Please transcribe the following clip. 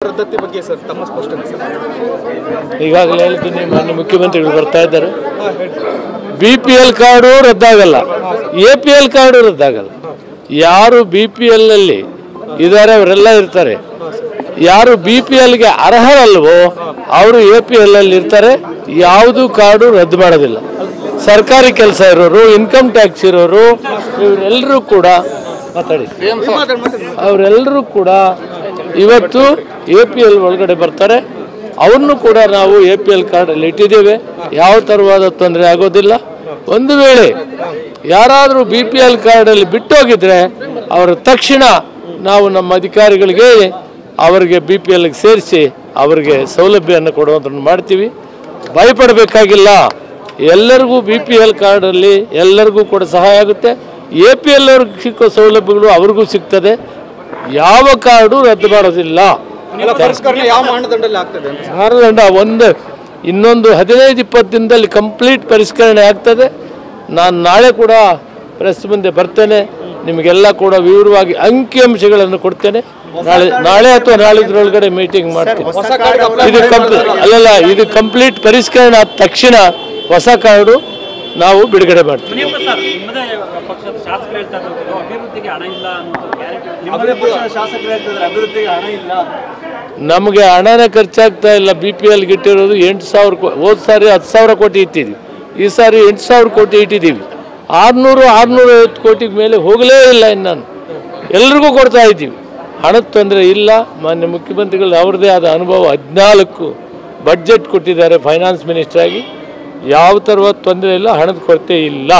ಪದ್ಧತಿ ಬಗ್ಗೆ ಸರ್ ತಮ್ಮ ಸ್ಪಷ್ಟನೆ ಸರ್. ಈಗಾಗಲೇ ಹೇಳ್ತೀನಿ, ಮಾನ್ಯ ಮುಖ್ಯಮಂತ್ರಿಗಳು ಬರ್ತಾ ಇದ್ದಾರೆ. BPL ಕಾರ್ಡು ರದ್ದಾಗಲ್ಲ, APL ಕಾರ್ಡು ರದ್ದಾಗಲ್ಲ. ಯಾರು BPL ಅಲ್ಲಿ ಇದ್ದಾರೆ ಅವರೆಲ್ಲ ಇರ್ತಾರೆ. ಯಾರು BPLಗೆ ಅರ್ಹರಲ್ವೋ ಅವರು APL ಅಲ್ಲಿ ಇರ್ತಾರೆ. ಯಾವುದು ಕಾರ್ಡು ರದ್ದು ಮಾಡೋದಿಲ್ಲ. ಸರ್ಕಾರಿ ಕೆಲಸ ಇರೋರು, ಇನ್ಕಮ್ ಟ್ಯಾಕ್ಸ್ ಇರೋರು, ಇವರೆಲ್ಲರೂ ಕೂಡ ಅವರೆಲ್ಲರೂ ಕೂಡ ಇವತ್ತು APL ಒಳಗಡೆ ಬರ್ತಾರೆ. ಅವ್ರನ್ನೂ ಕೂಡ ನಾವು APL ಕಾರ್ಡಲ್ಲಿ ಇಟ್ಟಿದ್ದೇವೆ. ಯಾವ ಥರವಾದ ತೊಂದರೆ ಆಗೋದಿಲ್ಲ. ಒಂದು ವೇಳೆ ಯಾರಾದರೂ BPL ಕಾರ್ಡಲ್ಲಿ ಬಿಟ್ಟೋಗಿದ್ರೆ ಅವರ ತಕ್ಷಣ ನಾವು ನಮ್ಮ ಅಧಿಕಾರಿಗಳಿಗೆ ಅವರಿಗೆ BPLಗೆ ಸೇರಿಸಿ ಅವರಿಗೆ ಸೌಲಭ್ಯವನ್ನು ಕೊಡುವಂಥದ್ದು ಮಾಡ್ತೀವಿ. ಭಯಪಡಬೇಕಾಗಿಲ್ಲ. ಎಲ್ಲರಿಗೂ BPL ಕಾರ್ಡಲ್ಲಿ ಎಲ್ಲರಿಗೂ ಕೂಡ ಸಹಾಯ ಆಗುತ್ತೆ. APL ಅವ್ರಿಗೆ ಸಿಕ್ಕೋ ಸೌಲಭ್ಯಗಳು ಅವ್ರಿಗೂ ಸಿಗ್ತದೆ. ಯಾವ ಕಾರ್ಡು ರದ್ದು ಮಾಡೋದಿಲ್ಲ. ಮಾನದಂಡ ಇನ್ನೊಂದು 15-20 ದಿನದಲ್ಲಿ ಕಂಪ್ಲೀಟ್ ಪರಿಷ್ಕರಣೆ ಆಗ್ತದೆ. ನಾನು ನಾಳೆ ಕೂಡ ಪ್ರೆಸ್ ಮುಂದೆ ಬರ್ತೇನೆ. ನಿಮಗೆಲ್ಲ ಕೂಡ ವಿವರವಾಗಿ ಅಂಕಿಅಂಶಗಳನ್ನು ಕೊಡ್ತೇನೆ. ನಾಳೆ ಅಥವಾ ನಾಳಿದ್ರೊಳಗಡೆ ಮೀಟಿಂಗ್ ಮಾಡ್ತೀನಿ. ಇದು ಕಂಪ್ಲೀಟ್ ಪರಿಷ್ಕರಣೆ ಆದ ತಕ್ಷಣ ಹೊಸ ಕಾರ್ಡು ನಾವು ಬಿಡುಗಡೆ ಮಾಡ್ತೀವಿ. ನಮಗೆ ಹಣನೇ ಖರ್ಚಾಗ್ತಾ ಇಲ್ಲ. BPLಗೆ ಇಟ್ಟಿರೋದು 8,000. ಹೋದ ಸಾರಿ 10,000 ಕೋಟಿ ಇಟ್ಟಿದ್ದೀವಿ. ಈ ಸಾರಿ 8,000 ಕೋಟಿ ಇಟ್ಟಿದ್ದೀವಿ. 650 ಕೋಟಿ ಮೇಲೆ ಹೋಗಲೇ ಇಲ್ಲ. ಇನ್ನು ಎಲ್ರಿಗೂ ಕೊಡ್ತಾ ಇದ್ದೀವಿ. ಹಣದ ತೊಂದರೆ ಇಲ್ಲ. ಮಾನ್ಯ ಮುಖ್ಯಮಂತ್ರಿಗಳು ಅವ್ರದ್ದೇ ಆದ ಅನುಭವ 14 ಬಡ್ಜೆಟ್ ಕೊಟ್ಟಿದ್ದಾರೆ ಫೈನಾನ್ಸ್ ಮಿನಿಸ್ಟರ್ ಆಗಿ. ಯಾವ ಥರದ ತೊಂದರೆ ಇಲ್ಲ, ಹಣದ ಕೊರತೆ ಇಲ್ಲ.